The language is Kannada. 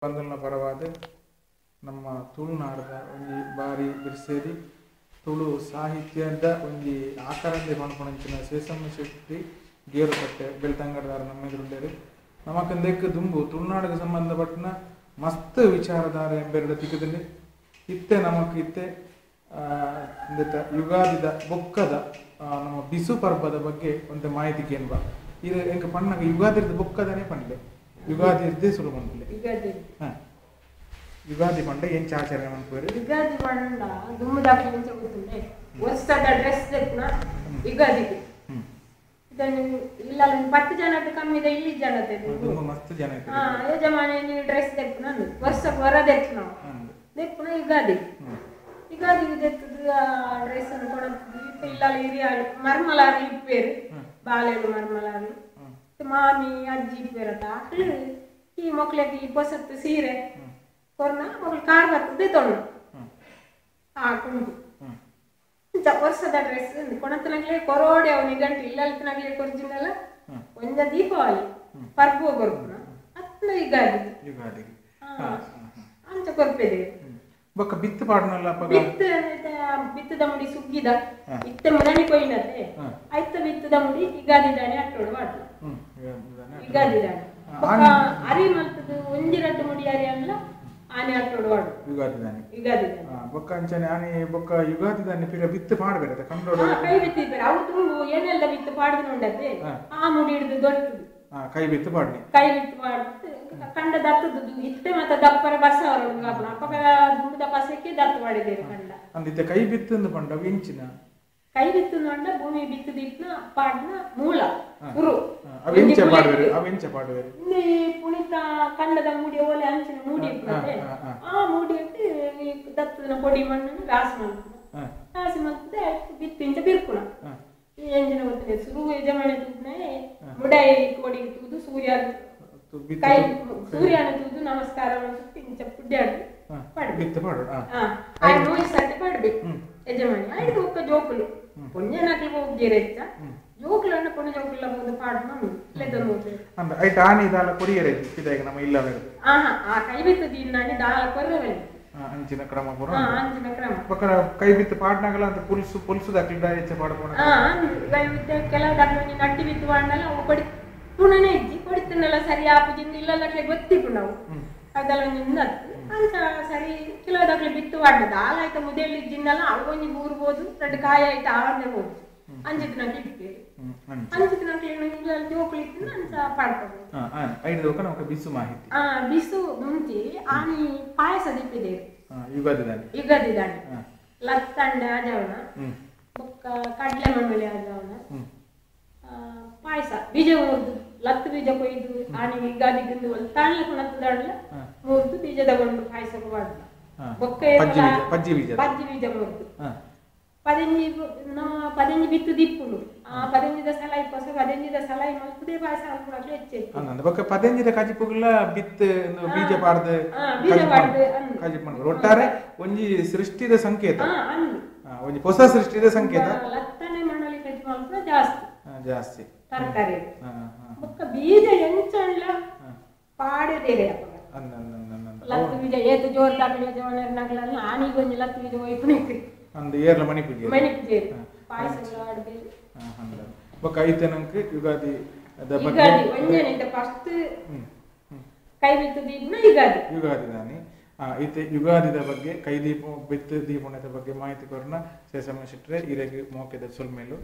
ಬಂಧುನ ಪರವಾದ ನಮ್ಮ ತುಳುನಾಡದ ಒಂದು ಬಾರಿ ಬಿರ್ಸೇರಿ ತುಳು ಸಾಹಿತ್ಯದ ಒಂದು ಆಕಾರದಲ್ಲಿ ಮಾಡ್ಕೊಂಡಂಚಿನ ಸೇಸಮ್ಮ ಶೆಟ್ಟಿ ಗೇರುಕಟ್ಟೆ ಬೆಳ್ತಂಗಡದಾರ ನಮ್ಮ ಎದುರುಂಡೇರು ನಮಕಂದೇಕ ದುಂಬು ತುಳುನಾಡಿಗೆ ಸಂಬಂಧಪಟ್ಟನ ಮಸ್ತ್ ವಿಚಾರಧಾರೆ ಎಂಬೆರಡು ತಿಕ್ಕದಲ್ಲಿ ಇತ್ತೆ ನಮಕ್ ಇತ್ತೆ ಯುಗಾದಿದ ಬೊಕ್ಕದ ನಮ್ಮ ಬಿಸು ಪರ್ಬದ ಬಗ್ಗೆ ಒಂದು ಮಾಹಿತಿ ಕೇನ್ಬ ಇದು ಎಂಕ ಪಣ್ಣಗ ಯುಗಾದಿದ ಬೊಕ್ಕದನೇ ಪಂಡ್ಲೆ ಯುಗಾದಿ ಇರ್ದೇ ಸುರು ಬಂದ್ಲೆ ಯುಗಾದಿ ಪಂಡ ಏನ್ ಆಚರಣೆ ಮಾಡ್ತಾರೆ ಯುಗಾದಿ ಪಂಡ ದುಮ್ಮದಾಗಿ ಅಂತ ಗೊತ್ತಿಲ್ಲ ವರ್ಷದ ಡ್ರೆಸ್ ತೆಕ್ನ ಯುಗಾದಿಗೆ ಇದನ್ನು ಇಲ್ಲ 10 ಜನದ ಕಮ್ಮಿ ಇದೆ ಇಲ್ಲಿ ಜನ ತೆಕ್ಕು ಮಸ್ತ್ ಜನ ಯಜಮಾನಿ ನೀವು ಡ್ರೆಸ್ ತೆಕ್ಕು ನಾನು ವರ್ಷಕ್ಕೆ ಹೊರ ತೆಕ್ಕು ನಾವು ತೆಕ್ಕು ಯುಗಾದಿ ಯುಗಾದಿಗೆ ತೆಕ್ಕದು ಡ್ರೆಸ್ ಅನ್ನು ಕೊಡೋದು ಇಲ್ಲ ಹಿರಿಯ ಮರ್ಮಲಾರಿ ಇಪ್ಪೇರು ಬಾಲೆಲು ಮರ್ಮಲಾರಿ ಮಾಮಿ ಅಜ್ಜಿ ಇಪ್ಪೇರತ್ತ ಈ ಮಕ್ಳಿಗೆ ಈ ಹೊಸತ್ತು ಸೀರೆ ಕೊರ್ನ ಮಗಳು ಕಾರ್ ಬರ್ತದೆ ತೊಂಡು ಹಾಕೊಂಡು ವರ್ಷದ ಡ್ರೆಸ್ ಕೊಣತನಾಗ್ಲೇ ಕೊರೋಡೆ ಅವನಿಗೆ ಗಂಟೆ ಇಲ್ಲಲ್ತನಾಗ್ಲೇ ಕೊರ್ಜಿನಲ್ಲ ಒಂದ ದೀಪಾವಳಿ ಪರ್ಬು ಕೊರ್ಪುನ ಅತ್ನ ಯುಗಾದಿ ಅಂಚ ಕೊರ್ಪೆದೆ ಬೊಕ್ಕ ಬಿತ್ತು ಪಾಡ್ನಲ್ಲ ಬಿತ್ತದ ಮುಡಿ ಸುಗ್ಗಿದ ಇತ್ತ ಮುದಣಿ ಕೊಯ್ನತೆ ಐತ ಬಿತ್ತದ ಮುಡಿ ಯುಗಾದಿ ದಾಣಿ ಅಟ್ಟೋಡು ಮಾಡ್ತು ಯುಗಾದಿ ದಾಣಿ ಅರಿ ಮಲ್ತದು ಒಂಜಿರಟ್ಟು ಮುಡಿ ಅರಿ ಅಲ್ಲ ಆನೆ ಅಟ್ಟೋಡು ಮಾಡು ಯುಗಾದಿ ದಾಣಿ ಬೊಕ್ಕ ಅಂಚನೆ ಆನೆ ಬೊಕ್ಕ ಯುಗಾದಿ ದಾಣಿ ಪಿರ ಬಿತ್ತು ಪಾಡ್ಬೇರೆ ಕಂಡೋಡು ಕೈ ಬಿತ್ತಿದ್ದಾರೆ ಅವು ತುಂಬು ಏನೆಲ್ಲ ಬಿತ್ತು ಪಾಡ್ದು ನೋಡತ್ತೆ ಆ ಮುಡಿ ಹಿಡಿದು ದೊಡ್ಡದು ಕೈ ಬಿತ್ತು ಪಾಡ್ನಿ ಕಂಡ ದತ್ತದು ಇತ್ತೆ ಮತ್ತೆ ದಪ್ಪರ ಬಸ ಅವರು ಅಪ್ಪಗ ದುಂಬದ ಪಸಕ್ಕೆ ದತ್ತ ಮಾಡಿದ್ದೇನೆ ಕಂಡ ಅಂದಿತ್ತೆ ಕೈ ಬಿತ್ತು ಪಂಡ ಇಂಚಿನ ಕೈ ಬಿತ್ತು ನೋಡ ಭೂಮಿ ಬಿತ್ತು ದಿಟ್ನ ಪಾಡ್ನ ಮೂಲ ಗುರು ಅವೆಂಚ ಪಾಡುವೆ ಇಲ್ಲಿ ಪುಣಿತ ಕಂಡದ ಮೂಡಿ ಓಲೆ ಅಂಚಿನ ಮೂಡಿ ಇರ್ತದೆ ಆ ಮೂಡಿ ಇಟ್ಟು ದತ್ತದ ಕೊಡಿ ಮಣ್ಣನ್ನು ರಾಸಿ ಮಾಡ್ತದೆ ಬಿತ್ತಿಂಚ ಬಿರ್ಕುಣ ಈ ಎಂಜಿನ ಗೊತ್ತಿದೆ ಶುರು ಯಜಮಾನಿ ತೂದ್ನೆ ಮುಡಾಯಿ ಕೊಡಿ ತೂದು ಸೂರ್ಯನ ತೂದು ನಮಸ್ಕಾರ ಇಂಚ ಪುಡ್ಯಾಡಿ ನೋಡಿ ಸರ್ತಿ ಪಡ್ಬೇಕು ಯಜಮಾನಿ ಐದು ಒಕ್ಕ ಜೋಕುಲು ಪುಣ್ಯನಾಗ್ಲಿ ಹೋಗ್ದಿರೆಚ್ಚ ಜೋಕುಲನ್ನ ಪುಣ್ಯ ಜೋಕುಲ ಹೋದ ಪಾಡ್ನ ಲೆದನು ಅಂದ ಐ ದಾನಿ ದಾಲ ಕೊಡಿಯರೆ ಇದಾಗಿ ನಮ್ಮ ಇಲ್ಲ ಬೇರೆ ಆ ಕೈ ಬಿತ್ತು ದಿನಾನಿ ದಾಲ ಕೊರ್ರವೆ ಅಂಚಿನ ಕ್ರಮ ಪೂರ ಅಂಚಿನ ಕ್ರಮ ಬಕರ ಕೈ ಬಿತ್ತು ಪಾಡ್ನಾಗಲ ಅಂತ ಪುಲ್ಸು ದಾಖಲೆ ಹೆಚ್ಚ ಪಾಡ್ಕೋಣ ಕೆಲವು ದಾಖಲೆ ನಟ್ಟಿ ಬಿತ್ತು ಪಾಡ್ನಲ್ಲ ಅವು ಕೊಡಿ ಪುಣನೆ ಇಜ್ಜಿ ಕೊಡಿತನಲ್ಲ ಸರಿ ಆಪುಜಿಂದ ಇಲ್ಲಲ್ಲಕ್ಕೆ ಗೊತ್ತಿಪ್ಪು ನಾವು ಅದೆಲ್ಲ ನಿಂದ ಅಂತ ಸರಿ ಕೆಲವು ದಾಖಲೆ ಬಿತ್ತು ಪಾಡ್ನದ ಆಲಾಯ್ತ ಮುದೆಯಲ್ಲಿ ಇಜ್ಜಿಂದಲ್ಲ ಅವೊಂದು ಊರ್ಬೋದು ಎರಡು ಕಾಯಿ ಆಯ್ತು ಆವನ್ನೇ ಹೋಗಿ ಅಂಜಿತ್ ನಂಗೆ ಇಡ್ತೀರಿ ಅಂಜಿತ್ ನಂಗೆ ಜೋಕುಲಿ ಇತ್ತು ಅಂತ ಪಾಡ್ಕೊಂಡು ಬಿಸು ಮಾಹಿತಿ ಬಿಸು ಮುಂಚೆ ಆನಿ ಪಾಯಸ ದಿಪ್ಪಿದೆ ಯುಗಾದಿ ದಾಣಿ ಲತ್ತಂಡೆ ಆಜವನ ಬೊಕ್ಕ ಕಡ್ಲೆ ಮಂಡಳಿ ಆಜವನ ಪಾಯಸ ಬೀಜ ಮುರಿದು ಲತ್ತು ಬೀಜ ಕೊಯ್ದು ಆನಿಗೆ ಯುಗಾದಿಗಿಂದು ಒಂದು ತಾಳ್ಲೆ ಕುಣತ್ತದಾಡ್ಲ ಮುರಿದು ಬೀಜ ತಗೊಂಡು ಪಾಯಸ ಮಾಡ್ದ ಬೊಕ್ಕ ಪಜ್ಜಿ ಬೀಜ ಮುರಿದು ಪದಂಜಿ ಬಿತ್ತು ದಿಪ್ಪುಲು ಆ ಪದಂಜಿದ ಸಲಾಯಿ ಪೊಸ ಪದಂಜಿದ ಸಲಾಯಿ ಮಲ್ಪುದೇ ಪಾಯಸ ಹಾಕೊಂಡು ಹೆಚ್ಚು ಬೊಕ್ಕ ಪದಂಜಿದ ಕಜಿಪುಗುಲ ಬಿತ್ತು ಬೀಜ ಪಾಡ್ದು ಕಜಿಪುಂಡು ಒಟ್ಟಾರೆ ಒಂಜಿ ಸೃಷ್ಟಿದ ಸಂಕೇತ ಒಂಜಿ ಹೊಸ ಸೃಷ್ಟಿದ ಸಂಕೇತ ಲತ್ತನೆ ಮಣ್ಣಲ್ಲಿ ಕಜಿ ಮಲ್ಪುದ ಜಾಸ್ತಿ ತರಕಾರಿ ಬೊಕ್ಕ ಬೀಜ ಎಂಚಲ್ಲ ಪಾಡದೇರೆ ಲತ್ತು ಬೀಜ ಏತು ಜೋರ್ ದಾಖಲೆ ಜೋನರ್ನಾಗಲ್ಲ ಆನಿಗೊಂದು ಲತ್ತು ಬೀಜ ಹೋಯ್ತು ಅಂದ ಏರ್ಲ ಮಣಿಪುಜಿ ಪಾಯಸ ಆಡ್ದೆ ಬೊಕ್ಕ ಐತನಂಕ ಯುಗಾದಿ ಫಸ್ಟ್ ಕೈ ಬಿತ್ತು ದೀಪನ ಯುಗಾದಿ ದಾನಿ ಐತೆ ಯುಗಾದಿದ ಬಗ್ಗೆ ಕೈ ದೀಪ ಬಿತ್ತು ದೀಪಣದ ಬಗ್ಗೆ ಮಾಹಿತಿ ಕೊರನ ಸೇಸಮ್ಮ ಶೆಟ್ರೆ ಇರೆಗೆ ಮೋಕೆದ ಸೊಲ್ಮೇಲು